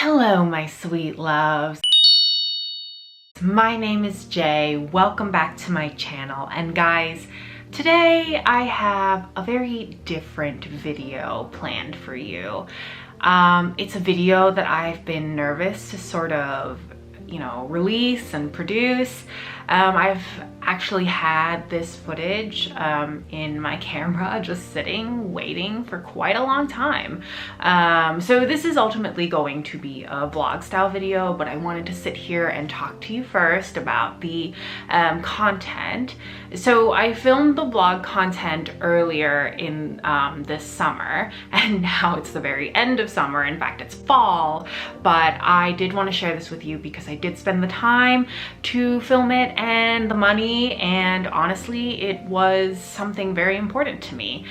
Hello, my sweet loves. My name is Jay. Welcome back to my channel. And guys, today I have a very different video planned for you. It's a video that I've been nervous to sort of, release and produce. I've actually had this footage in my camera just sitting waiting for quite a long time. So this is ultimately going to be a vlog style video, but I wanted to sit here and talk to you first about the content. So I filmed the vlog content earlier in this summer, and now it's the very end of summer. In fact, it's fall, but I did want to share this with you because I did spend the time to film it and the money, and honestly it was something very important to me.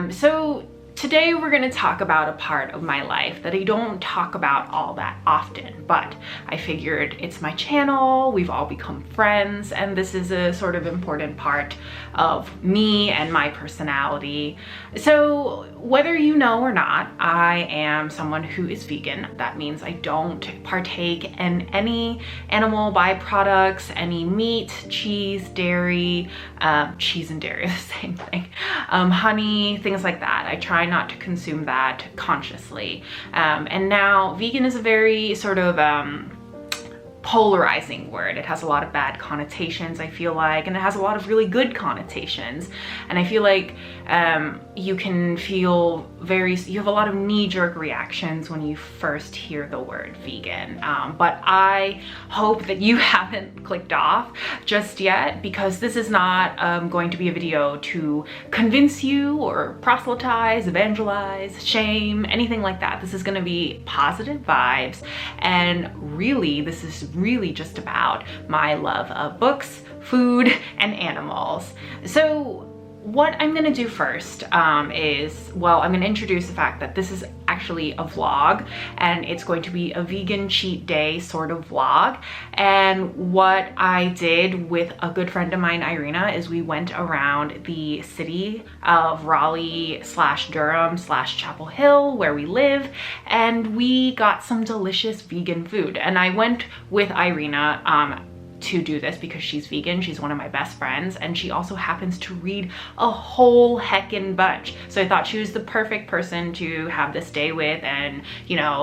So today we're going to talk about a part of my life that I don't talk about all that often, but I figured it's my channel, we've all become friends, and this is a sort of important part of me and my personality. So whether you know or not, I am someone who is vegan. That means I don't partake in any animal byproducts, any meat, cheese, dairy, cheese and dairy are the same thing, honey, things like that. I try not to consume that consciously. And now vegan is a very sort of polarizing word. It has a lot of bad connotations, I feel like, and it has a lot of really good connotations. And I feel like you can feel you have a lot of knee-jerk reactions when you first hear the word vegan. But I hope that you haven't clicked off just yet, because this is not going to be a video to convince you or proselytize, evangelize, shame, anything like that. This is going to be positive vibes, and really this is really just about my love of books, food, and animals. So what I'm gonna do first is, well, I'm gonna introduce the fact that this is actually a vlog, and it's going to be a vegan cheat day sort of vlog. And what I did with a good friend of mine, Irina, is we went around the city of Raleigh/Durham/Chapel Hill, where we live, and we got some delicious vegan food. And I went with Irina to do this because she's vegan, she's one of my best friends, and she also happens to read a whole heckin' bunch. So I thought she was the perfect person to have this day with and,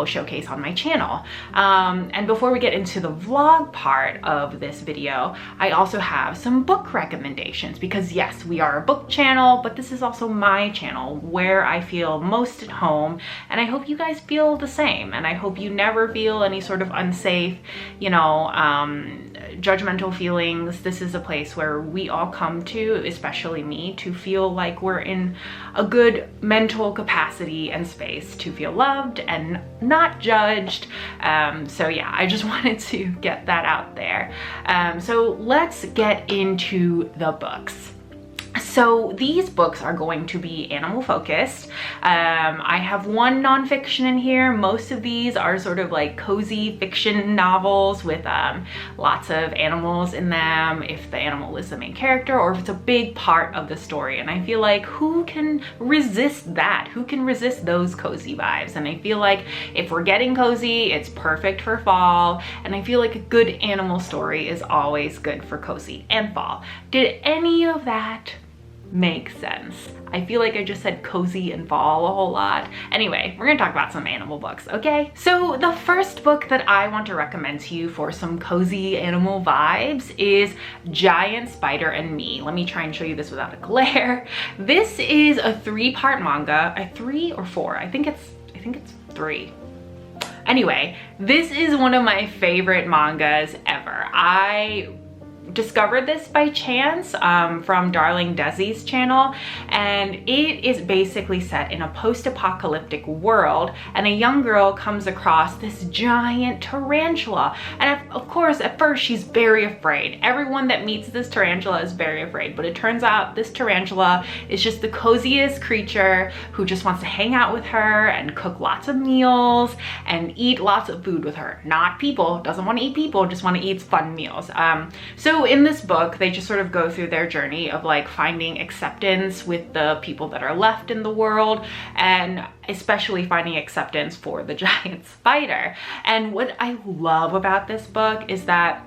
showcase on my channel. And before we get into the vlog part of this video, I also have some book recommendations, because yes, we are a book channel, but this is also my channel where I feel most at home, and I hope you guys feel the same, and I hope you never feel any sort of unsafe, judgmental feelings. This is a place where we all come to, especially me, to feel like we're in a good mental capacity and space to feel loved and not judged. So yeah, I just wanted to get that out there. So let's get into the books. So these books are going to be animal focused. I have one nonfiction in here. Most of these are sort of like cozy fiction novels with lots of animals in them, if the animal is the main character or if it's a big part of the story. And I feel like, who can resist that? Who can resist those cozy vibes? And I feel like if we're getting cozy, it's perfect for fall. And I feel like a good animal story is always good for cozy and fall. Did any of that make sense? I feel like I just said cozy and fall a whole lot. Anyway, we're gonna talk about some animal books, okay? So the first book that I want to recommend to you for some cozy animal vibes is Giant Spider and Me. Let me try and show you this without a glare. This is a 3-part manga, a 3 or 4, I think it's 3. Anyway, this is one of my favorite mangas ever. I discovered this by chance from Darling Desi's channel, and it is basically set in a post-apocalyptic world, and a young girl comes across this giant tarantula, and of course at first she's very afraid. Everyone that meets this tarantula is very afraid, but it turns out this tarantula is just the coziest creature who just wants to hang out with her and cook lots of meals and eat lots of food with her. Not people, doesn't want to eat people, just want to eat fun meals. So in this book, they just sort of go through their journey of like finding acceptance with the people that are left in the world, and especially finding acceptance for the giant spider. And what I love about this book is that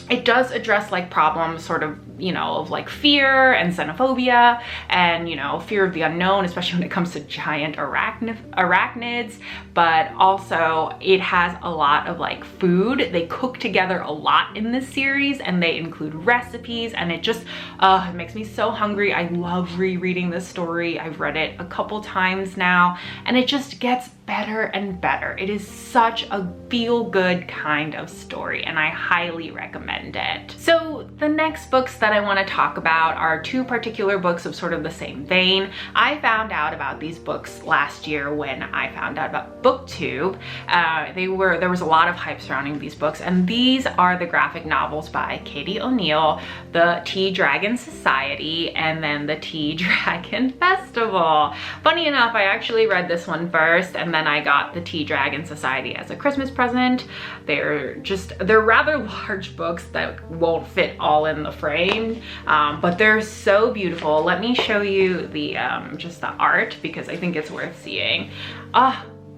it does address like problems sort of, you know, of like fear and xenophobia and, you know, fear of the unknown, especially when it comes to giant arachnids. But also it has a lot of like food. They cook together a lot in this series, and they include recipes, and it just it makes me so hungry. I love rereading this story. I've read it a couple times now, and it just gets better and better. It is such a feel-good kind of story, and I highly recommend it. So the next books that I want to talk about are two particular books of sort of the same vein. I found out about these books last year when I found out about BookTube. There was a lot of hype surrounding these books, and these are the graphic novels by Katie O'Neill, the Tea Dragon Society, and then the Tea Dragon Festival. Funny enough, I actually read this one first, and then I got the Tea Dragon Society as a Christmas present. They're rather large books that won't fit all in the frame, but they're so beautiful. Let me show you the just the art, because I think it's worth seeing.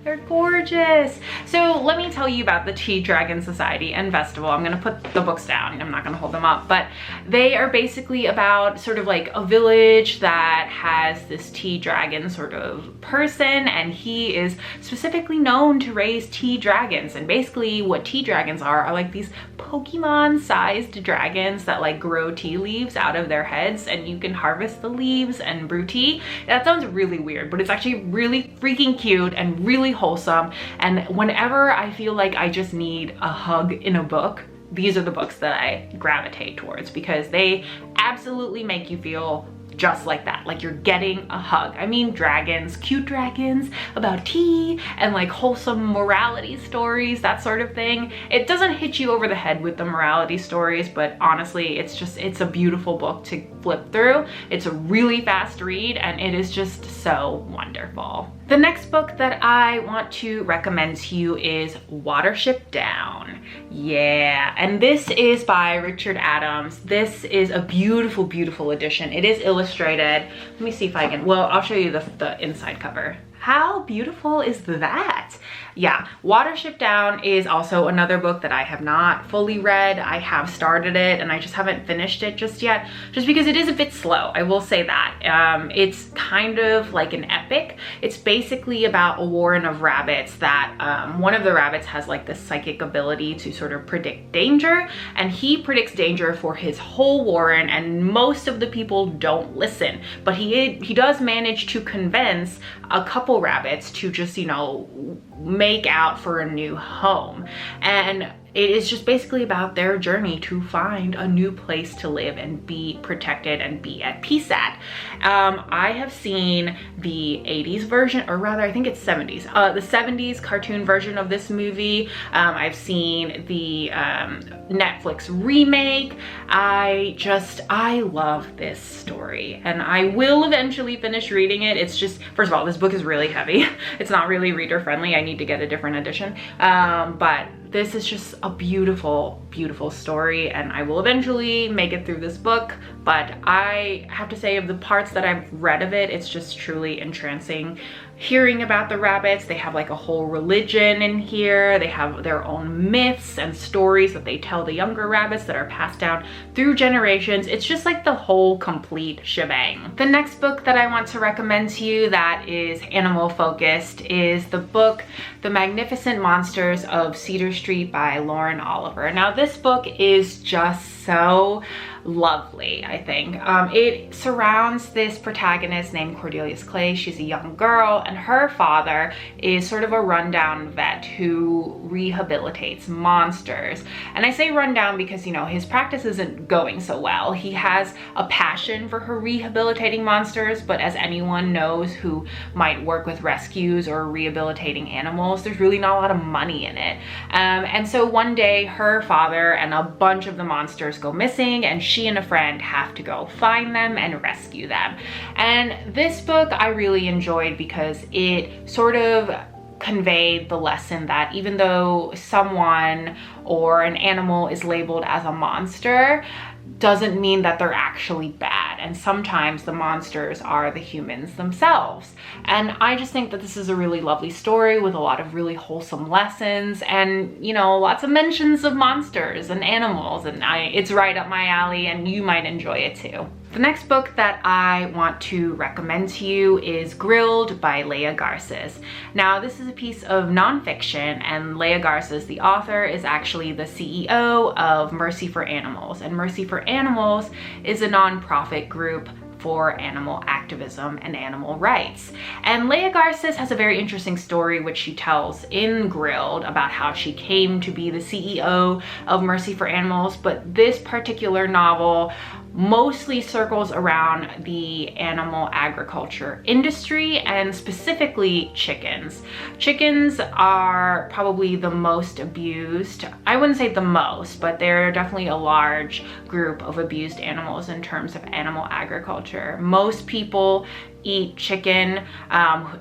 They're gorgeous. So let me tell you about the Tea Dragon Society and Festival. I'm gonna put the books down. I'm not gonna hold them up, but they are basically about sort of like a village that has this tea dragon sort of person, and he is specifically known to raise tea dragons. And basically what tea dragons are like these Pokemon-sized dragons that like grow tea leaves out of their heads, and you can harvest the leaves and brew tea. That sounds really weird, but it's actually really freaking cute and really wholesome. And whenever I feel like I just need a hug in a book, these are the books that I gravitate towards, because they absolutely make you feel just like that, like you're getting a hug. I mean, dragons, cute dragons about tea and like wholesome morality stories, that sort of thing. It doesn't hit you over the head with the morality stories, but honestly, it's a beautiful book to flip through. It's a really fast read, and it is just so wonderful. The next book that I want to recommend to you is Watership Down. Yeah, and this is by Richard Adams. This is a beautiful, beautiful edition. It is illustrated. Let me see if I can, well, I'll show you the inside cover. How beautiful is that? Yeah, Watership Down is also another book that I have not fully read. I have started it, and I just haven't finished it just yet, just because it is a bit slow, I will say that. It's kind of like an epic. It's basically about a warren of rabbits that one of the rabbits has like this psychic ability to sort of predict danger, and he predicts danger for his whole warren, and most of the people don't listen, but he does manage to convince a couple rabbits to just, you know, make out for a new home. And it is just basically about their journey to find a new place to live and be protected and be at peace at. I have seen the 80s version, or rather I think it's 70s, the 70s cartoon version of this movie. I've seen the Netflix remake. I love this story, and I will eventually finish reading it. It's just, first of all, this book is really heavy. It's not really reader friendly. I need to get a different edition, but this is just a beautiful, beautiful story, and I will eventually make it through this book. But I have to say, of the parts that I've read of it, it's just truly entrancing. Hearing about the rabbits, they have like a whole religion in here. They have their own myths and stories that they tell the younger rabbits that are passed down through generations. It's just like the whole complete shebang. The next book that I want to recommend to you that is animal focused is the book The Magnificent Monsters of Cedar Street by Lauren Oliver. Now this book is just so lovely, I think. It surrounds this protagonist named Cordelia's Clay. She's a young girl, and her father is sort of a rundown vet who rehabilitates monsters. And I say rundown because, you know, his practice isn't going so well. He has a passion for her rehabilitating monsters, but as anyone knows who might work with rescues or rehabilitating animals, there's really not a lot of money in it. And so one day her father and a bunch of the monsters go missing, and she and a friend have to go find them and rescue them. And this book I really enjoyed because it sort of conveyed the lesson that even though someone or an animal is labeled as a monster, doesn't mean that they're actually bad. And sometimes the monsters are the humans themselves. And I just think that this is a really lovely story with a lot of really wholesome lessons and, you know, lots of mentions of monsters and animals. And it's right up my alley, and you might enjoy it too. The next book that I want to recommend to you is Grilled by Leah Garces. Now, this is a piece of nonfiction, and Leah Garces, the author, is actually the CEO of Mercy for Animals. And Mercy for Animals is a nonprofit group for animal activism and animal rights. And Leah Garces has a very interesting story which she tells in Grilled about how she came to be the CEO of Mercy for Animals, but this particular novel mostly circles around the animal agriculture industry and specifically chickens. Chickens are probably the most abused. I wouldn't say the most, but they're definitely a large group of abused animals in terms of animal agriculture. Most people eat chicken.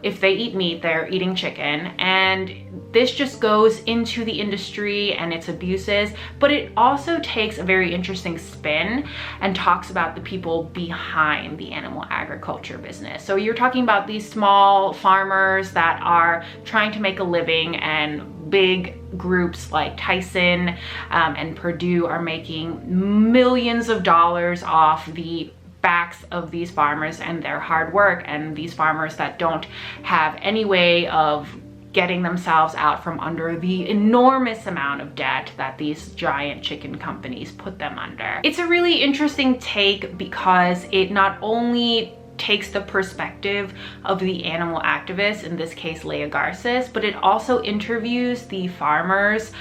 If they eat meat, they're eating chicken. And this just goes into the industry and its abuses, but it also takes a very interesting spin and talks about the people behind the animal agriculture business. So you're talking about these small farmers that are trying to make a living, and big groups like Tyson and Purdue are making millions of dollars off the backs of these farmers and their hard work, and these farmers that don't have any way of getting themselves out from under the enormous amount of debt that these giant chicken companies put them under. It's a really interesting take because it not only takes the perspective of the animal activists, in this case Leah Garces, but it also interviews the farmers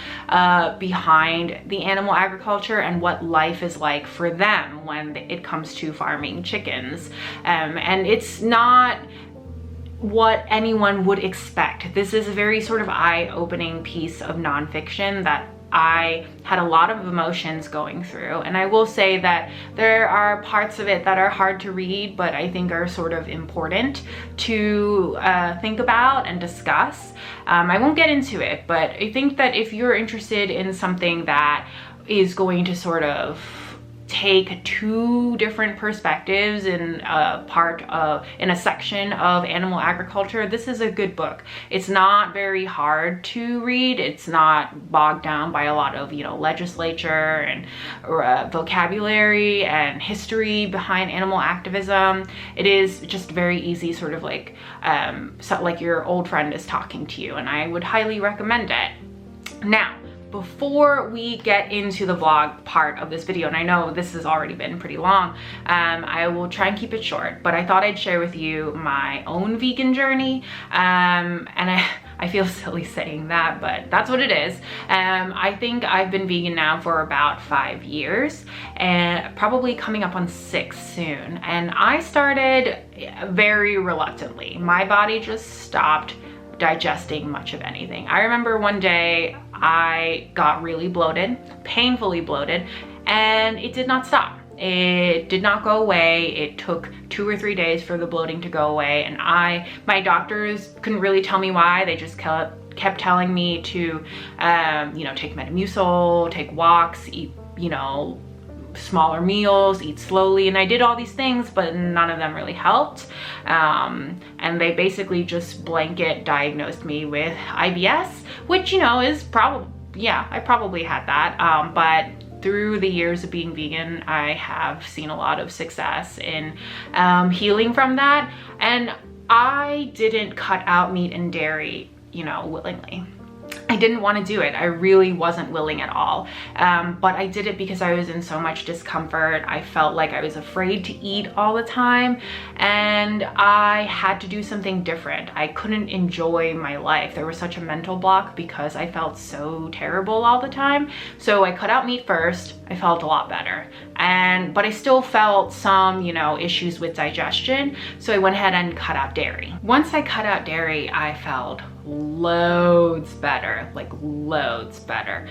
behind the animal agriculture and what life is like for them when it comes to farming chickens. And it's not what anyone would expect. This is a very sort of eye-opening piece of nonfiction that I had a lot of emotions going through, and I will say that there are parts of it that are hard to read, but I think are sort of important to think about and discuss. I won't get into it, but I think that if you're interested in something that is going to sort of take two different perspectives in a section of animal agriculture, this is a good book. It's not very hard to read. It's not bogged down by a lot of, you know, legislature and vocabulary and history behind animal activism. It is just very easy, sort of like like your old friend is talking to you, and I would highly recommend it. Now, before we get into the vlog part of this video, and I know this has already been pretty long, I will try and keep it short, but I thought I'd share with you my own vegan journey. And I feel silly saying that, but that's what it is. I think I've been vegan now for about 5 years, and probably coming up on 6 soon. And I started very reluctantly. My body just stopped digesting much of anything. I remember one day I got really bloated, painfully bloated, and it did not stop. It did not go away. It took 2 or 3 days for the bloating to go away, and my doctors couldn't really tell me why. They just kept telling me to, you know, take Metamucil, take walks, eat, you know, smaller meals, eat slowly, and I did all these things, but none of them really helped. And they basically just blanket diagnosed me with IBS, which, you know, is probably, yeah, I probably had that. But through the years of being vegan, I have seen a lot of success in healing from that. And I didn't cut out meat and dairy, you know, willingly. I didn't want to do it. I really wasn't willing at all. But I did it because I was in so much discomfort. I felt like I was afraid to eat all the time, and I had to do something different. I couldn't enjoy my life. There was such a mental block because I felt so terrible all the time. So I cut out meat first. I felt a lot better. But I still felt some, you know, issues with digestion. So I went ahead and cut out dairy. Once I cut out dairy, I felt loads better, like loads better.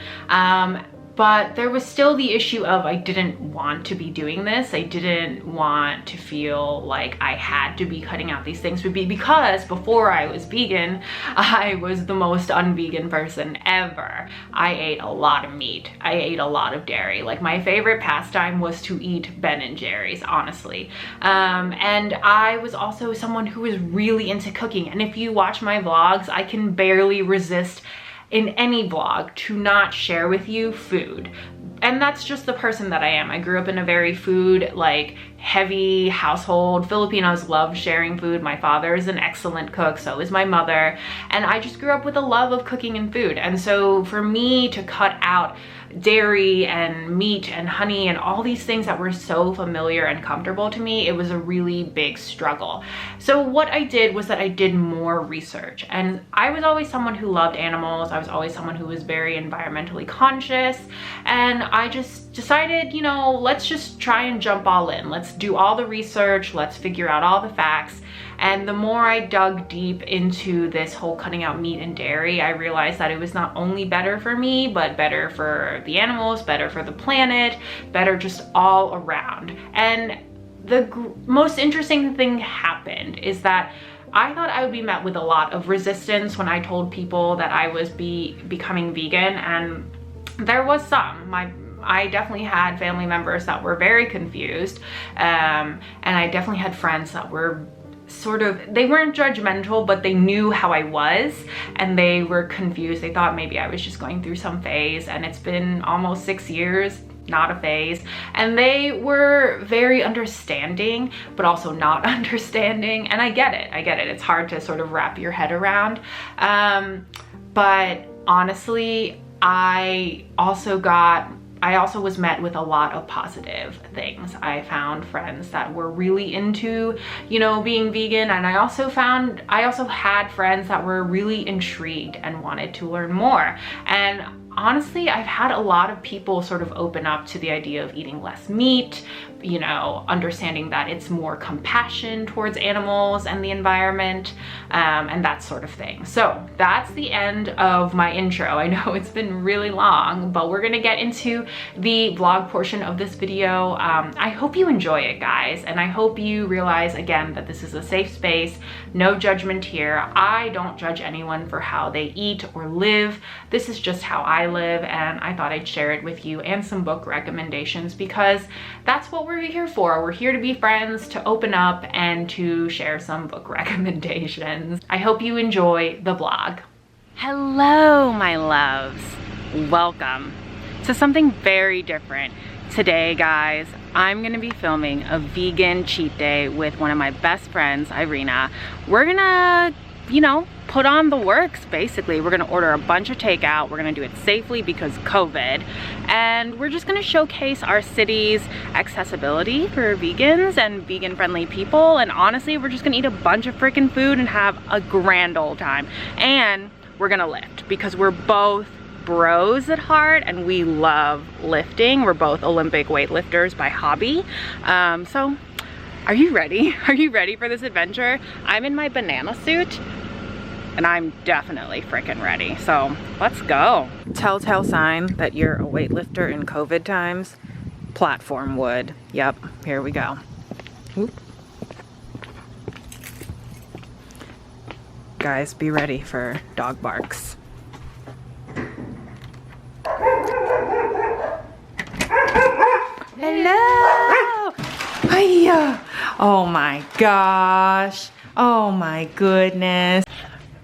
but there was still the issue of I didn't want to be doing this. I didn't want to feel like I had to be cutting out these things, because before I was vegan, I was the most unvegan person ever. I ate a lot of meat. I ate a lot of dairy. Like, my favorite pastime was to eat Ben & Jerry's, honestly. And I was also someone who was really into cooking. And if you watch my vlogs, I can barely resist in any vlog to not share with you food. And that's just the person that I am. I grew up in a very food, like, heavy household. Filipinos love sharing food. My father is an excellent cook, so is my mother. And I just grew up with a love of cooking and food. And so for me to cut out dairy and meat and honey and all these things that were so familiar and comfortable to me, it was a really big struggle. So what I did was that I did more research, and I was always someone who loved animals. I was always someone who was very environmentally conscious, and I just decided, you know, let's just try and jump all in. Let's do all the research, let's figure out all the facts. And the more I dug deep into this whole cutting out meat and dairy, I realized that it was not only better for me, but better for the animals, better for the planet, better just all around. And the most interesting thing happened is that I thought I would be met with a lot of resistance when I told people that I was becoming vegan, and there was some. I definitely had family members that were very confused, and I definitely had friends that were they weren't judgmental, but they knew how I was, and they were confused. They thought maybe I was just going through some phase, and it's been almost 6 years, not a phase. And they were very understanding, but also not understanding. And I get it. It's hard to sort of wrap your head around. But honestly, I also was met with a lot of positive things. I found friends that were really into, you know, being vegan, and I also had friends that were really intrigued and wanted to learn more. And honestly, I've had a lot of people sort of open up to the idea of eating less meat, you know, understanding that it's more compassion towards animals and the environment, and that sort of thing. So that's the end of my intro. I know it's been really long, but we're gonna get into the vlog portion of this video. I hope you enjoy it, guys, and I hope you realize, again, that this is a safe space, no judgment here. I don't judge anyone for how they eat or live. This is just how I live, and I thought I'd share it with you, and some book recommendations, because that's what we're here for. We're here to be friends, to open up, and to share some book recommendations. I hope you enjoy the vlog. Hello, my loves. Welcome to something very different. Today, guys, I'm gonna be filming a vegan cheat day with one of my best friends, Irina. We're gonna, you know, put on the works, basically. We're gonna order a bunch of takeout. We're gonna do it safely because COVID. And we're just gonna showcase our city's accessibility for vegans and vegan-friendly people. And honestly, we're just gonna eat a bunch of freaking food and have a grand old time. And we're gonna lift, because we're both bros at heart and we love lifting. We're both Olympic weightlifters by hobby. So are you ready? Are you ready for this adventure? I'm in my banana suit, and I'm definitely freaking ready. So let's go. Telltale sign that you're a weightlifter in COVID times. Platform wood. Yep, here we go. Oop. Guys, be ready for dog barks. Hello! Hiya! Oh my gosh. Oh my goodness.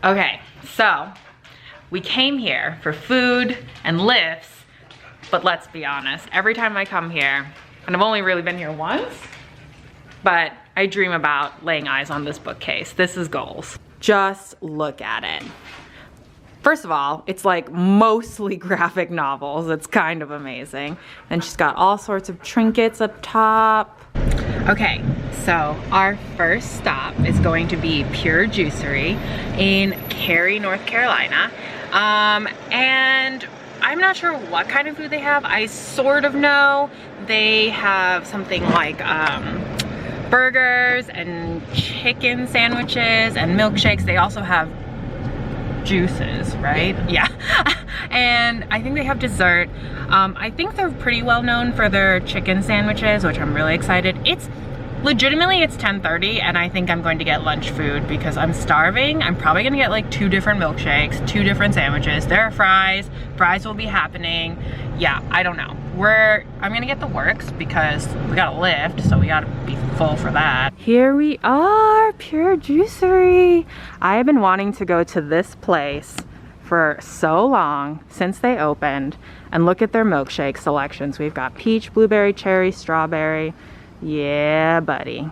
Okay, so we came here for food and lifts, but let's be honest, every time I come here, and I've only really been here once, but I dream about laying eyes on this bookcase. This is goals. Just look at it. First of all, it's like mostly graphic novels. It's kind of amazing. And she's got all sorts of trinkets up top. Okay, so our first stop is going to be Pure Juicery in Cary, North Carolina. And I'm not sure what kind of food they have. I sort of know they have something like burgers and chicken sandwiches and milkshakes. They also have juices, right? Yeah. And I think they have dessert. I think they're pretty well known for their chicken sandwiches, which I'm really excited. It's 10:30 and I think I'm going to get lunch food because I'm starving. I'm probably gonna get like 2 different milkshakes, 2 different sandwiches. There are fries. Fries will be happening. Yeah, I don't know. I'm gonna get the works because we gotta lift, so we gotta be full for that. Here we are, Pure Juicery. I have been wanting to go to this place for so long, since they opened, and look at their milkshake selections. We've got peach, blueberry, cherry, strawberry. Yeah, buddy.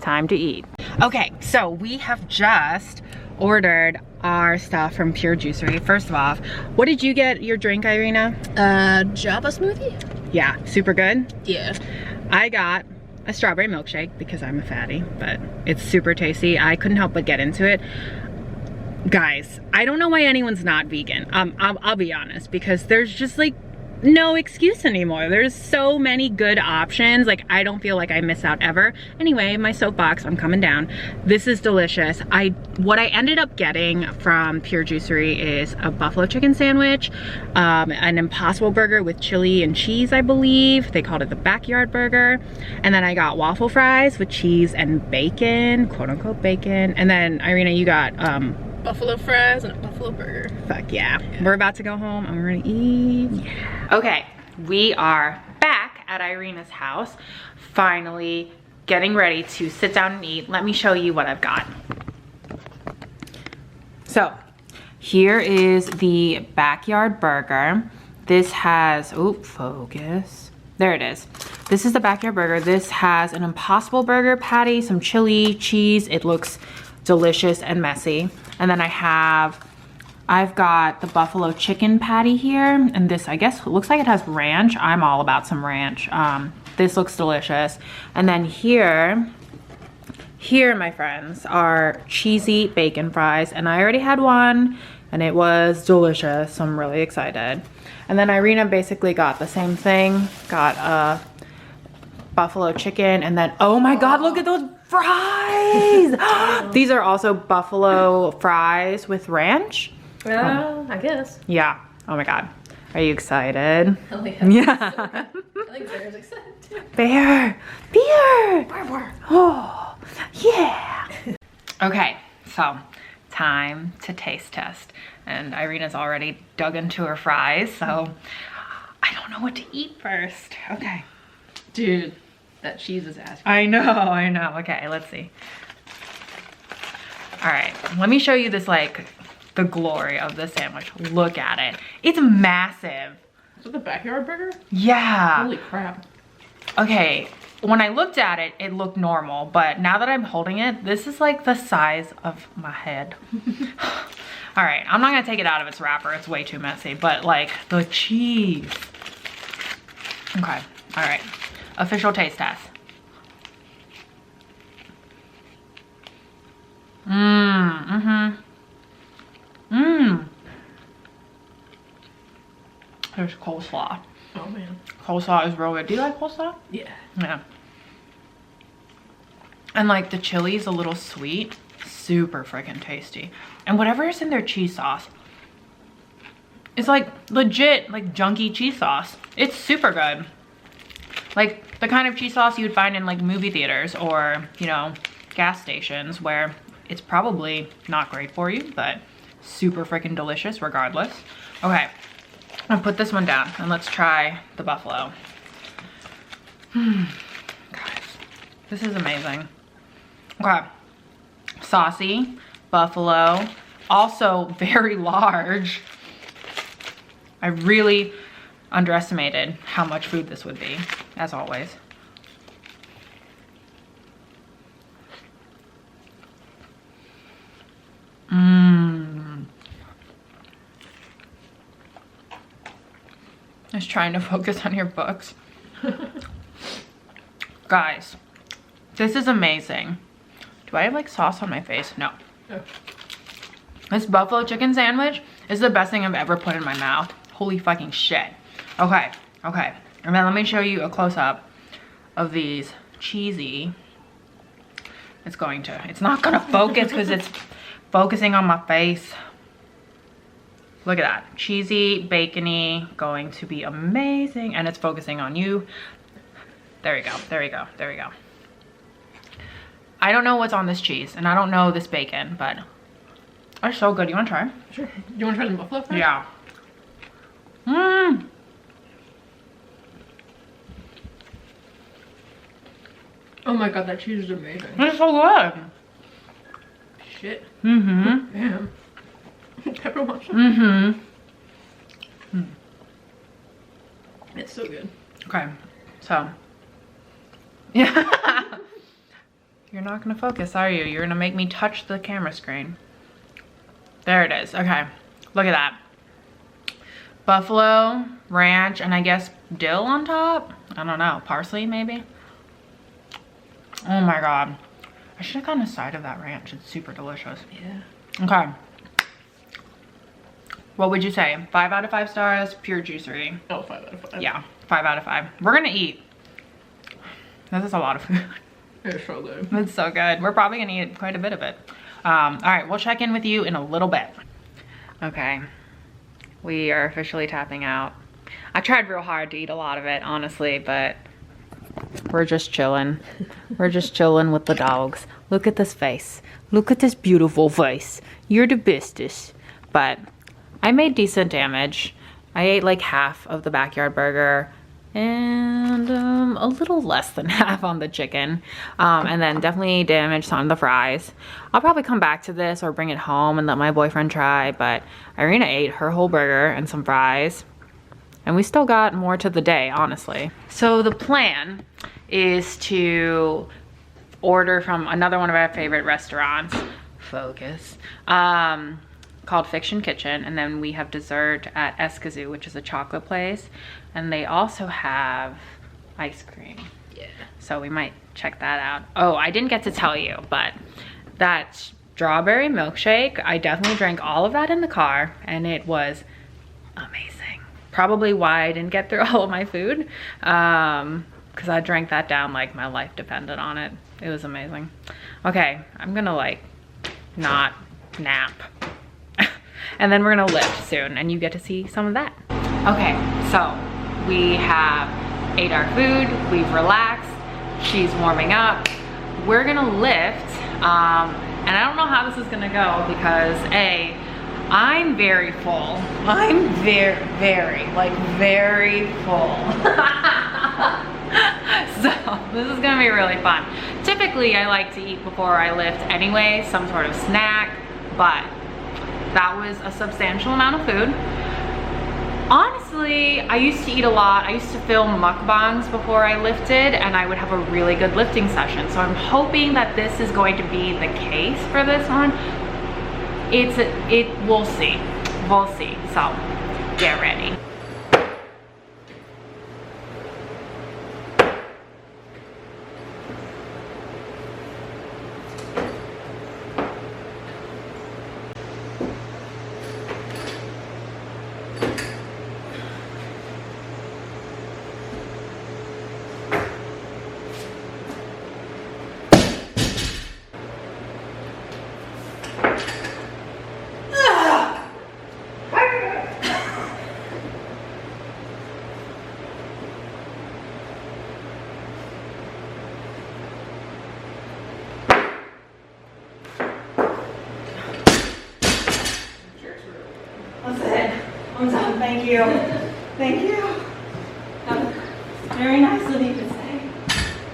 Time to eat. Okay, so we have just ordered our stuff from Pure Juicery. First of all, what did you get your drink, Irina? Java smoothie? Yeah, super good? Yeah. I got a strawberry milkshake because I'm a fatty, but it's super tasty. I couldn't help but get into it. Guys, I don't know why anyone's not vegan. I'll be honest, because there's just like no excuse anymore. There's so many good options. Like, I don't feel like I miss out ever. Anyway, my soapbox, I'm coming down. This is delicious. What I ended up getting from Pure Juicery is a buffalo chicken sandwich, an Impossible burger with chili and cheese, I believe. They called it the backyard burger. And then I got waffle fries with cheese and bacon, quote unquote bacon. And then Irina, you got buffalo fries and a buffalo burger. Fuck yeah. We're about to go home and we're gonna eat. Yeah. Okay, we are back at Irina's house, finally getting ready to sit down and eat. Let me show you what I've got. So here is the backyard burger. This has, focus. There it is. This is the backyard burger. This has an Impossible burger patty, some chili, cheese. It looks delicious and messy. And then I've got the buffalo chicken patty here, and this, I guess, looks like it has ranch. I'm all about some ranch. This looks delicious. And then here, my friends, are cheesy bacon fries, and I already had one, and it was delicious, so I'm really excited. And then Irina basically got the same thing, got a buffalo chicken, and then, oh my God, look at those fries! These are also buffalo fries with ranch. I guess. Yeah. Oh my God. Are you excited? Hell yeah. Yeah. I think Bear's excited too. Bear! Oh, yeah. Okay, so time to taste test. And Irina's already dug into her fries, so I don't know what to eat first. Okay. Dude, that cheese is asking. I know. Okay, let's see. All right, let me show you this, like, the glory of the sandwich. Look at it. It's massive. Is it the backyard burger? Yeah. Holy crap. Okay, when I looked at it, it looked normal, but now that I'm holding it, this is like the size of my head. All right, I'm not gonna take it out of its wrapper. It's way too messy, but like the cheese. Okay, all right. Official taste test. There's coleslaw. Oh man. Coleslaw is real good. Do you like coleslaw? Yeah. Yeah. And like the chili is a little sweet. Super freaking tasty. And whatever is in their cheese sauce, it's like legit like junky cheese sauce. It's super good. Like the kind of cheese sauce you'd find in like movie theaters or, you know, gas stations where it's probably not great for you, but super freaking delicious regardless. Okay, I'll put this one down and let's try the buffalo. Guys, this is amazing. Okay, saucy, buffalo, also very large. I really underestimated how much food this would be, as always. I was trying to focus on your books. Guys, this is amazing. Do I have like sauce on my face? No. No. This buffalo chicken sandwich is the best thing I've ever put in my mouth. Holy fucking shit. Okay, okay. And then let me show you a close-up of these cheesy. It's not gonna focus because it's focusing on my face. Look at that. Cheesy, bacony, going to be amazing. And it's focusing on you. There we go, there we go, there we go. I don't know what's on this cheese and I don't know this bacon, but they're so good. You wanna try? Sure. You wanna try the buffalo fries? Yeah. Mmm. Oh my god, that cheese is amazing. It's so good. Shit. Mm-hmm. Damn. Pepper wash. Mm-hmm. Mm. It's so good. Okay, so. Yeah. You're not gonna focus, are you? You're gonna make me touch the camera screen. There it is. Okay, look at that. Buffalo, ranch, and I guess dill on top? I don't know, parsley maybe? Oh my god. I should have gotten a side of that ranch. It's super delicious. Yeah. Okay. What would you say? 5 out of 5 stars, pure juicery. Oh, 5 out of 5. Yeah, 5 out of 5. We're gonna eat. This is a lot of food. It's so good. It's so good. We're probably gonna eat quite a bit of it. All right, we'll check in with you in a little bit. Okay, we are officially tapping out. I tried real hard to eat a lot of it, honestly, but we're just chilling. We're just chilling with the dogs. Look at this face. Look at this beautiful face. You're the bestest. But I made decent damage. I ate like half of the backyard burger and a little less than half on the chicken. And then definitely damaged some of the fries. I'll probably come back to this or bring it home and let my boyfriend try, but Irina ate her whole burger and some fries. And we still got more to the day, honestly. So the plan is to order from another one of our favorite restaurants, Focus, called Fiction Kitchen. And then we have dessert at Escazú, which is a chocolate place. And they also have ice cream. Yeah. So we might check that out. Oh, I didn't get to tell you, but that strawberry milkshake, I definitely drank all of that in the car and it was amazing. Probably why I didn't get through all of my food, because I drank that down like my life depended on it. It was amazing. Okay, I'm gonna like not nap. And then we're gonna lift soon and you get to see some of that. Okay, so we have ate our food, we've relaxed, she's warming up. We're gonna lift, and I don't know how this is gonna go because I'm very full. I'm very full. So this is gonna be really fun. Typically I like to eat before I lift anyway, some sort of snack, but that was a substantial amount of food. Honestly, I used to eat a lot. I used to film mukbangs before I lifted and I would have a really good lifting session. So I'm hoping that this is going to be the case for this one. We'll see. We'll see. So get ready. I'm done, thank you. Thank you. Very nice of you to say.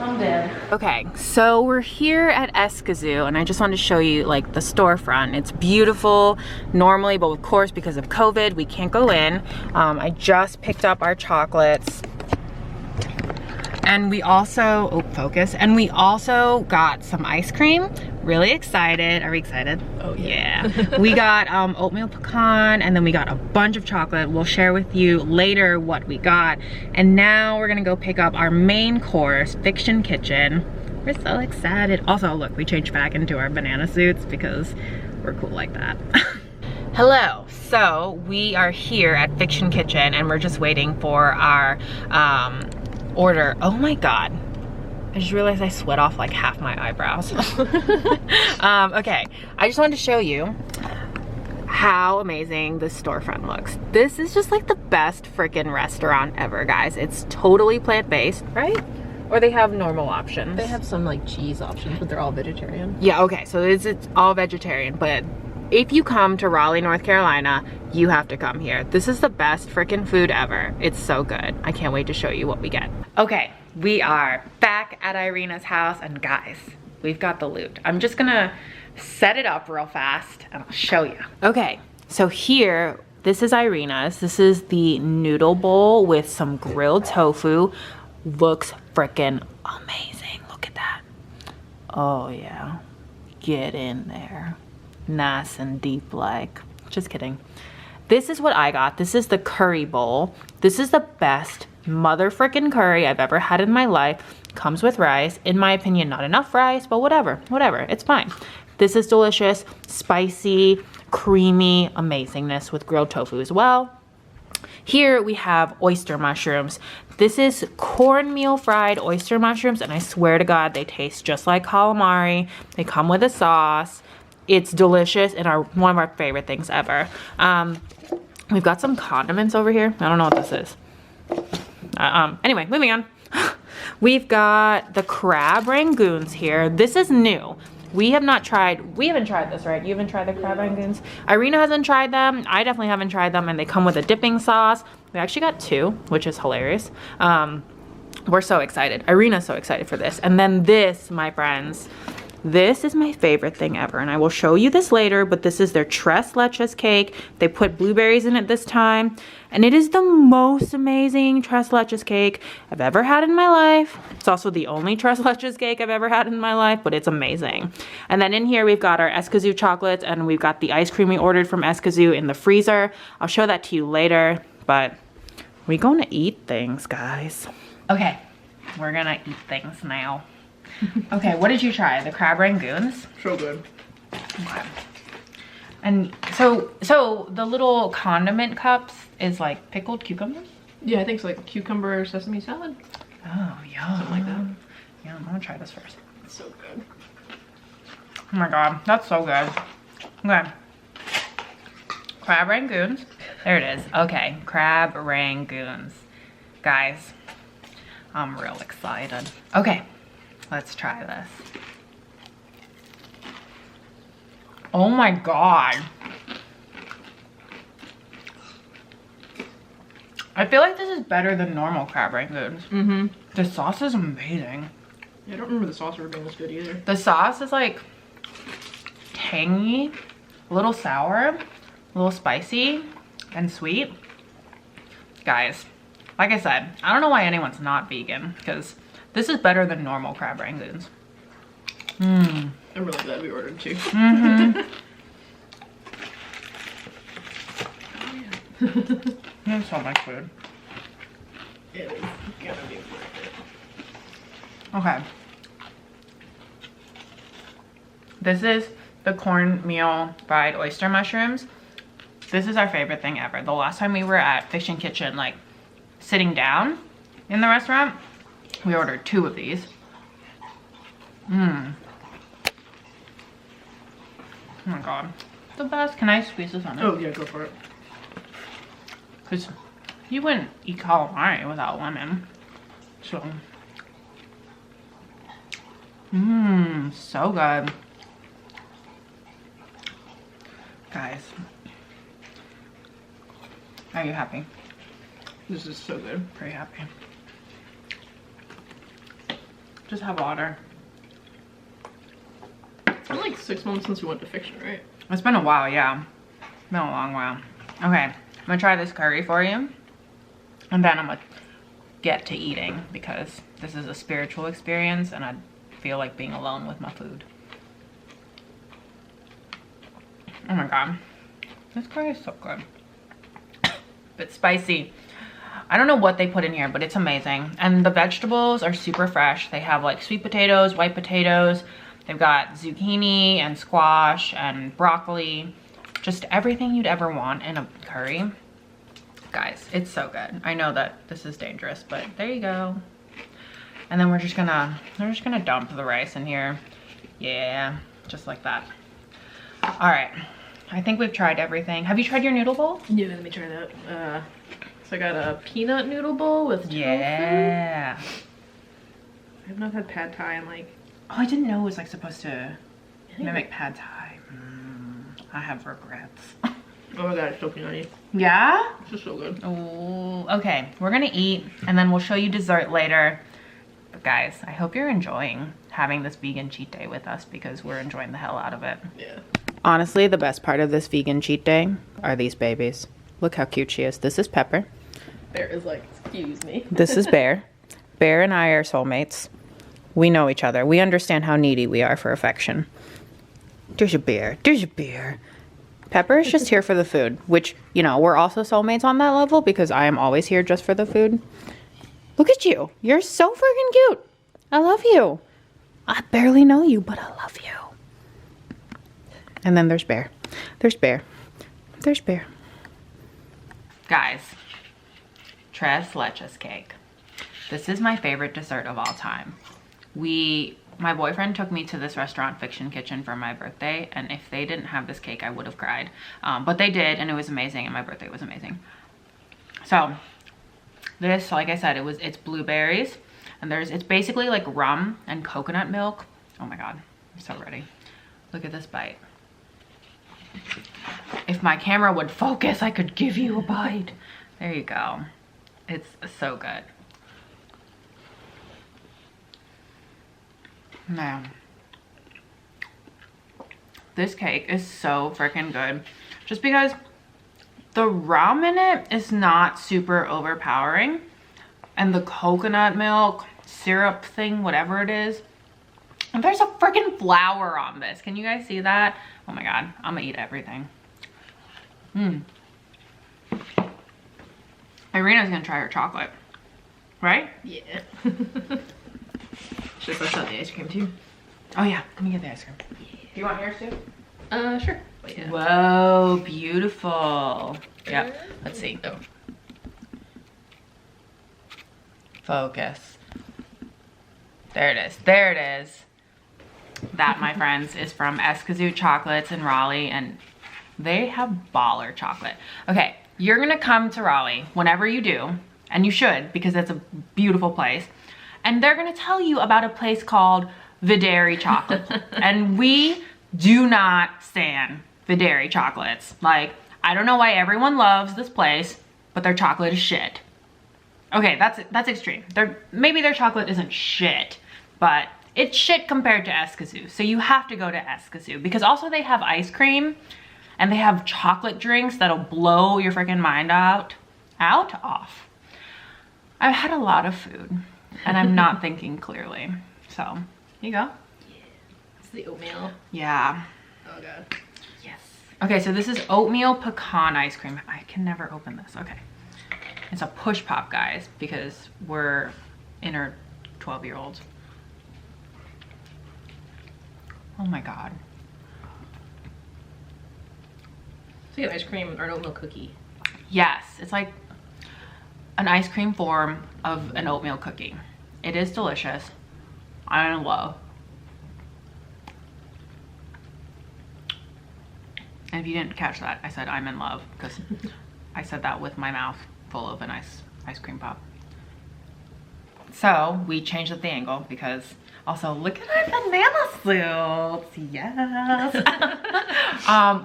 I'm dead. Okay, so we're here at Escazú and I just wanted to show you like the storefront. It's beautiful normally, but of course because of COVID, we can't go in. I just picked up our chocolates. And we also, oh, focus. And we also got some ice cream. Really excited. Are we excited? Oh yeah. Yeah. We got oatmeal pecan and then we got a bunch of chocolate. We'll share with you later what we got. And now we're gonna go pick up our main course, Fiction Kitchen. We're so excited. Also, look, we changed back into our banana suits because we're cool like that. Hello, so we are here at Fiction Kitchen and we're just waiting for our order. Oh my God. I just realized I sweat off like half my eyebrows. Okay, I just wanted to show you how amazing this storefront looks. This is just like the best freaking restaurant ever, guys. It's totally plant-based, right? Or they have normal options. They have some like cheese options, but they're all vegetarian. Yeah, okay, so it's all vegetarian, but if you come to Raleigh, North Carolina, you have to come here. This is the best freaking food ever. It's so good. I can't wait to show you what we get. Okay, we are back at Irina's house, and guys, we've got the loot. I'm just gonna set it up real fast and I'll show you. Okay, so here, this is Irina's. This is the noodle bowl with some grilled tofu. Looks freaking amazing. Look at that. Oh yeah, get in there. Nice and deep like. Just kidding. This is what I got. This is the curry bowl. This is the best mother frickin' curry I've ever had in my life. Comes with rice. In my opinion, not enough rice, but whatever, it's fine. This is delicious, spicy, creamy amazingness with grilled tofu as well. Here we have oyster mushrooms. This is cornmeal fried oyster mushrooms, and I swear to God, they taste just like calamari. They come with a sauce. It's delicious and are one of our favorite things ever. We've got some condiments over here. I don't know what this is. Anyway, moving on. We've got the crab rangoons here. This is new. We haven't tried this, right? You haven't tried the crab rangoons? Irina hasn't tried them. I definitely haven't tried them, and they come with a dipping sauce. We actually got 2, which is hilarious. We're so excited. Irina's so excited for this. And then this, my friends, this is my favorite thing ever, and I will show you this later, but this is their tres leches cake. They put blueberries in it this time, and it is the most amazing tres leches cake I've ever had in my life. It's also the only tres leches cake I've ever had in my life, but it's amazing. And then in here, we've got our Escazú chocolates, and we've got the ice cream we ordered from Escazú in the freezer. I'll show that to you later, but we're gonna eat things, guys. Okay, we're gonna eat things now. Okay, what did you try? The crab rangoons? So good. Okay. And so the little condiment cups is like pickled cucumbers? Yeah, I think it's like cucumber sesame salad. Oh, yeah. Something like that. Yeah, I'm gonna try this first. It's so good. Oh my God, that's so good. Okay. Crab rangoons. There it is. Okay, crab rangoons. Guys, I'm real excited. Okay. Let's try this. Oh my God. I feel like this is better than normal crab rangoons. Mm-hmm. The sauce is amazing. Yeah, I don't remember the sauce ever being this good either. The sauce is like tangy, a little sour, a little spicy, and sweet. Guys, like I said, I don't know why anyone's not vegan, because this is better than normal crab rangoons. I'm really glad we ordered 2. There's so much food. It is gonna be worth it. Okay. This is the cornmeal fried oyster mushrooms. This is our favorite thing ever. The last time we were at Fish and Kitchen, like sitting down in the restaurant, we ordered 2 of these. Oh my God. The best. Can I squeeze this on it? Oh yeah, go for it. Because you wouldn't eat calamari without lemon. So. So good. Guys. Are you happy? This is so good. Pretty happy. Just have water. It's been like 6 months since we went to Fiction, right? It's been a while, yeah. It's been a long while. Okay, I'm gonna try this curry for you. And then I'm gonna get to eating because this is a spiritual experience and I feel like being alone with my food. Oh my God. This curry is so good. But spicy. I don't know what they put in here, but it's amazing. And the vegetables are super fresh. They have like sweet potatoes, white potatoes. They've got zucchini and squash and broccoli. Just everything you'd ever want in a curry. Guys, it's so good. I know that this is dangerous, but there you go. And then we're just gonna dump the rice in here. Yeah, just like that. All right, I think we've tried everything. Have you tried your noodle bowl? Yeah, let me try that. So I got a peanut noodle bowl with tofu. Yeah. I have not had pad thai in like... Oh, I didn't know it was like supposed to mimic pad thai. I have regrets. Oh my god, it's so peanutty. Yeah? It's just so good. Oh, okay. We're gonna eat and then we'll show you dessert later. But guys, I hope you're enjoying having this vegan cheat day with us because we're enjoying the hell out of it. Yeah. Honestly, the best part of this vegan cheat day are these babies. Look how cute she is. This is Pepper. Bear is like, excuse me. This is Bear. Bear and I are soulmates. We know each other. We understand how needy we are for affection. There's your bear. There's your bear. Pepper is just here for the food, which, you know, we're also soulmates on that level because I am always here just for the food. Look at you. You're so freaking cute. I love you. I barely know you, but I love you. And then there's Bear. There's Bear. There's Bear. Guys, tres leches cake. This is my favorite dessert of all time. My boyfriend took me to this restaurant, Fiction Kitchen, for my birthday, and if they didn't have this cake, I would have cried. But they did, and it was amazing, and my birthday was amazing. So, this, like I said, it's blueberries, and it's basically like rum and coconut milk. Oh my god, I'm so ready. Look at this bite. If my camera would focus, I could give you a bite. There you go. It's so good. Man, this cake is so freaking good just because the rum in it is not super overpowering and the coconut milk syrup thing, whatever it is, and there's a freaking flower on this. Can you guys see that? Oh my god, I'm gonna eat everything. Irina's gonna try her chocolate, right? Yeah. Should I bust out the ice cream too? Oh yeah, let me get the ice cream. Do you want yours too? Sure. Wait, yeah. Whoa, beautiful. Yep, let's see. Oh. Focus. There it is, there it is. That, my friends, is from Escazú Chocolates in Raleigh, and they have baller chocolate. Okay, you're gonna come to Raleigh whenever you do, and you should because it's a beautiful place. And they're gonna tell you about a place called Videri Chocolate. And we do not stan Videri chocolates. Like, I don't know why everyone loves this place, but their chocolate is shit. Okay, that's extreme. Maybe their chocolate isn't shit, but it's shit compared to Escazú. So you have to go to Escazú because also they have ice cream and they have chocolate drinks that'll blow your freaking mind off. I've had a lot of food. And I'm not thinking clearly. So, here you go. Yeah. It's the oatmeal. Yeah. Oh god. Yes. Okay, so this is oatmeal pecan ice cream. I can never open this. Okay. It's a push pop, guys, because we're inner 12-year-olds. Oh my god. It's like an ice cream or an oatmeal cookie. Yes, it's like an ice cream form of an oatmeal cookie. It is delicious. I'm in love. And if you didn't catch that, I said I'm in love because I said that with my mouth full of an ice cream pop. So we changed the angle because also look at our banana suits. Yes.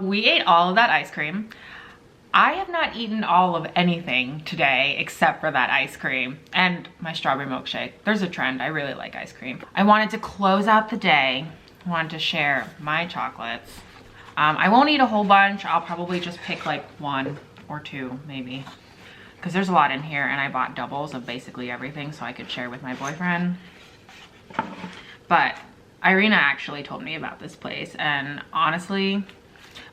We ate all of that ice cream. I have not eaten all of anything today except for that ice cream and my strawberry milkshake. There's a trend. I really like ice cream. I wanted to close out the day. I wanted to share my chocolates. I won't eat a whole bunch. I'll probably just pick like 1 or 2 maybe because there's a lot in here and I bought doubles of basically everything so I could share with my boyfriend. But Irina actually told me about this place and honestly,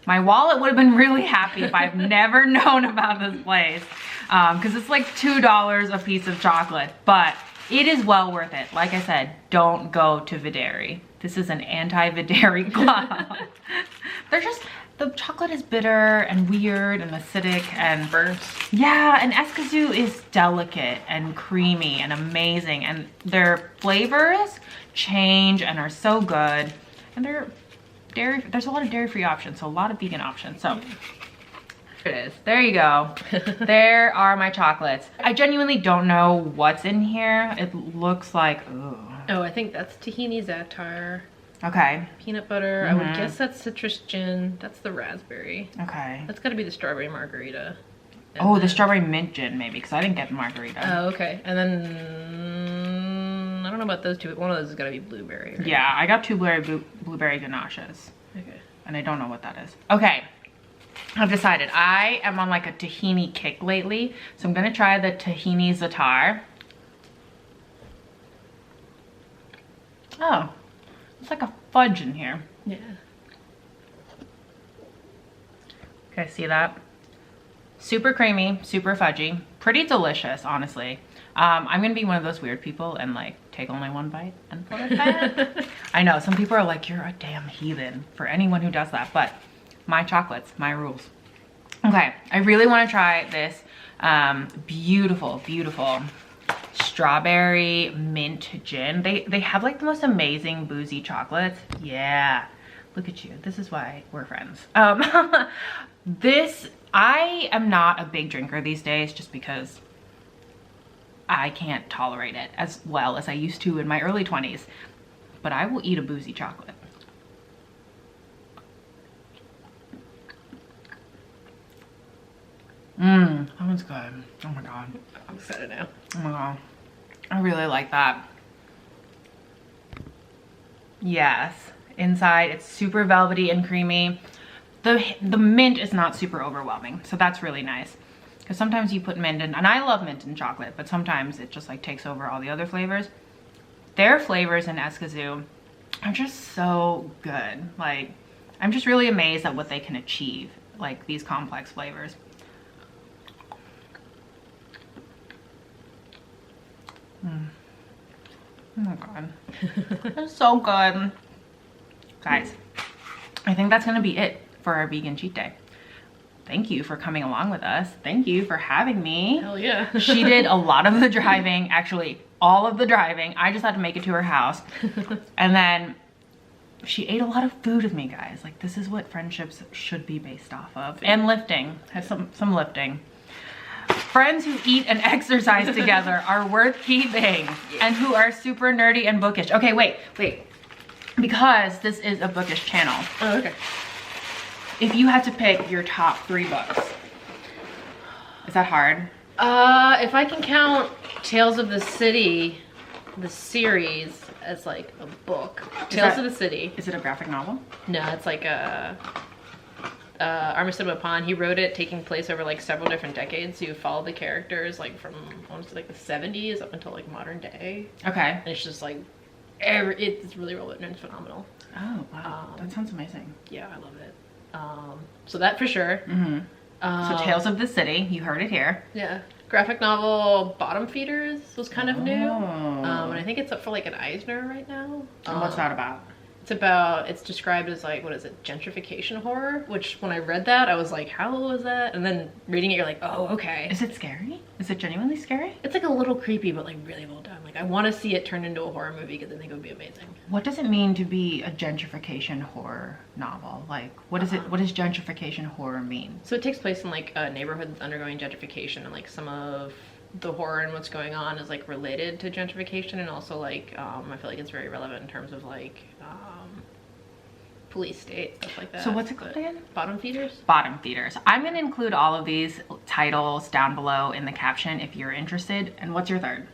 my wallet would have been really happy if I've never known about this place because it's like $2 a piece of chocolate, but it is well worth it. Like I said, don't go to Videri. This is an anti-Videri club. The chocolate is bitter and weird and acidic and burnt. Yeah, and Escazú is delicate and creamy and amazing and their flavors change and are so good and they're there's a lot of dairy-free options, so a lot of vegan options. So it is. There you go. There are my chocolates. I genuinely don't know what's in here. It looks like, ooh. Oh, I think that's tahini za'atar. Okay. Peanut butter. I would guess that's citrus gin. That's the raspberry. Okay. That's gotta be the strawberry margarita. Oh, the strawberry mint gin maybe, because I didn't get the margarita. Oh, okay. And then I don't know about those two, but one of those is gotta be blueberry. Right? Yeah, I got two blueberry ganaches. Okay. And I don't know what that is. Okay. I've decided I am on like a tahini kick lately, so I'm gonna try the tahini za'atar. Oh, it's like a fudge in here. Yeah. Okay, see that? Super creamy, super fudgy, pretty delicious, honestly. I'm gonna be one of those weird people and like take only one bite and put it back. I know, some people are like, you're a damn heathen for anyone who does that, but my chocolates, my rules. Okay, I really wanna try this beautiful, beautiful strawberry mint gin. They have like the most amazing boozy chocolates. Yeah, look at you. This is why we're friends. I am not a big drinker these days just because I can't tolerate it as well as I used to in my early 20s, but I will eat a boozy chocolate. That one's good. Oh my God. I'm excited now. Oh my God. I really like that. Yes. Inside, it's super velvety and creamy. The mint is not super overwhelming, so that's really nice. Because sometimes you put mint in, and I love mint in chocolate, but sometimes it just like takes over all the other flavors. Their flavors in Escazú are just so good. Like, I'm just really amazed at what they can achieve, like these complex flavors. Oh my God. That's so good. Guys, I think that's gonna be it for our vegan cheat day. Thank you for coming along with us. Thank you for having me. Hell yeah. She did a lot of the driving, actually all of the driving. I just had to make it to her house. And then she ate a lot of food with me, guys. Like, this is what friendships should be based off of. And lifting, has some lifting. Friends who eat and exercise together are worth keeping, and who are super nerdy and bookish. Okay, wait. Because this is a bookish channel. Oh, okay. If you had to pick your top 3 books, is that hard? If I can count Tales of the City, the series, as like a book. Tales of the City. Is it a graphic novel? No, it's like a Armistead Pond. He wrote it taking place over like several different decades. So you follow the characters like from honestly like the 70s up until like modern day. Okay. And it's just like it's really well written and it's phenomenal. Oh wow, that sounds amazing. Yeah, I love it. So that for sure. So Tales of the City, you heard it here. Yeah. Graphic novel Bottom Feeders was kind of new. And I think it's up for like an Eisner right now. And what's that about? It's described as like, what is it, gentrification horror? Which when I read that, I was like, how was that? And then reading it, you're like, oh, okay. Is it scary? Is it genuinely scary? It's like a little creepy, but like really well done. Like I want to see it turned into a horror movie because I think it would be amazing. What does it mean to be a gentrification horror novel? Like, what does what does gentrification horror mean? So it takes place in like a neighborhood that's undergoing gentrification, and like some of the horror and what's going on is like related to gentrification, and also like I feel like it's very relevant in terms of like police state, stuff like that. So what's it called again? Bottom Feeders? Bottom Feeders. I'm going to include all of these titles down below in the caption if you're interested. And what's your third?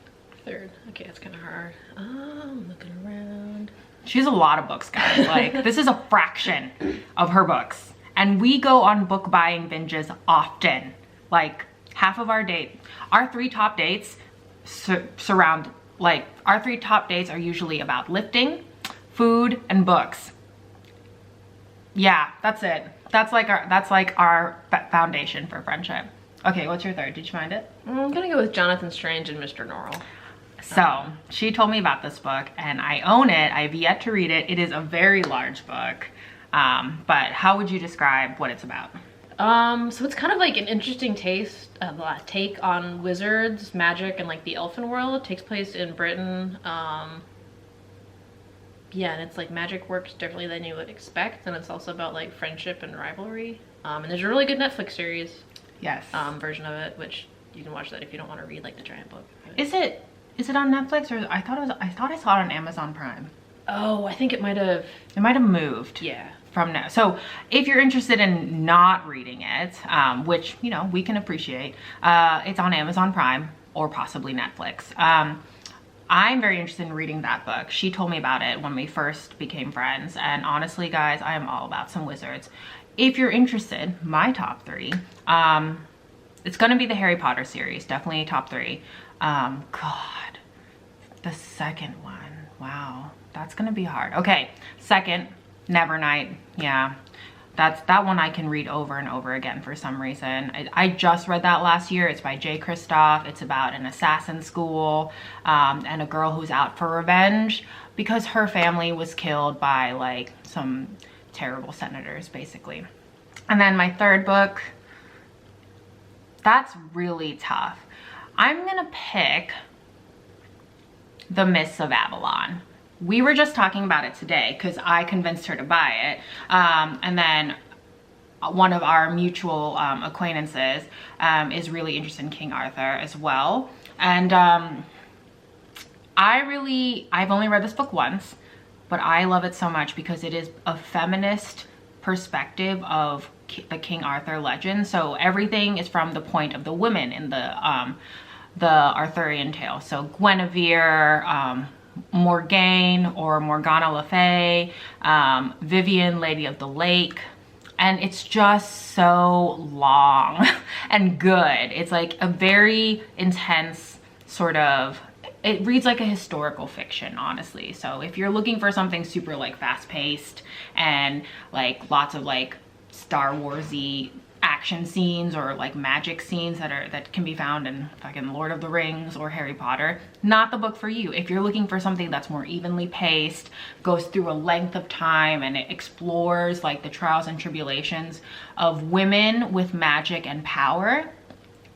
Third. Okay, it's kind of hard. I'm looking around. She has a lot of books, guys. Like, this is a fraction of her books. And we go on book buying binges often. Like, half of our 3 top dates surround, like, our 3 top dates are usually about lifting, food, and books. Yeah, that's it. That's like our foundation for friendship. Okay, what's your third? Did you find it? I'm gonna go with Jonathan Strange and Mr. Norrell. So she told me about this book and I own it. I've yet to read it. It is a very large book. But how would you describe what it's about? So it's kind of like an interesting take on wizards, magic, and like the elfin world. It takes place in Britain. Yeah, and it's like magic works differently than you would expect, and it's also about like friendship and rivalry. And there's a really good Netflix series, Yes. Version of it, which you can watch that if you don't want to read like the giant book. Is it on Netflix, or I thought I saw it on Amazon Prime. Oh, I think it might have. It might have moved. Yeah. From now. So if you're interested in not reading it, which, you know, we can appreciate, it's on Amazon Prime or possibly Netflix. I'm very interested in reading that book. She told me about it when we first became friends. And honestly, guys, I am all about some wizards. If you're interested, my top 3, it's going to be the Harry Potter series. Definitely top 3. God, the second one. Wow, that's going to be hard. Okay, second, Nevernight. Yeah, that one I can read over and over again for some reason. I just read that last year. It's by J. Kristoff. It's about an assassin school and a girl who's out for revenge because her family was killed by like some terrible senators, basically. And then my third book, that's really tough. I'm gonna pick The Mists of Avalon. We were just talking about it today because I convinced her to buy it. And then one of our mutual acquaintances is really interested in King Arthur as well. And I've only read this book once, but I love it so much because it is a feminist perspective of the King Arthur legend. So everything is from the point of the women in the Arthurian tale. So Guinevere, Morgane or Morgana Le Fay, Vivian, Lady of the Lake, and it's just so long and good. It's like a very intense sort of, it reads like a historical fiction, honestly. So if you're looking for something super like fast-paced and like lots of like Star Wars-y action scenes or like magic scenes that can be found in fucking Lord of the Rings or Harry Potter, not the book for you. If you're looking for something that's more evenly paced, goes through a length of time, and it explores like the trials and tribulations of women with magic and power,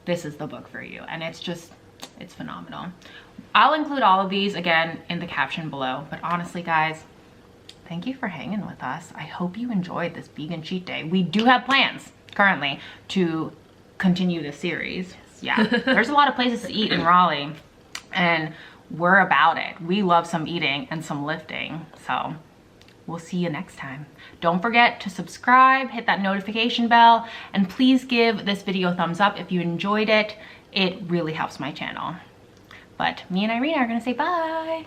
this is the book for you. And it's phenomenal. I'll include all of these again in the caption below, but honestly, guys, thank you for hanging with us. I hope you enjoyed this vegan cheat day. We do have plans currently to continue this series. Yeah, there's a lot of places to eat in Raleigh and we're about it. We love some eating and some lifting. So we'll see you next time. Don't forget to subscribe, hit that notification bell, and please give this video a thumbs up if you enjoyed it. It really helps my channel. But me and Irina are gonna say bye.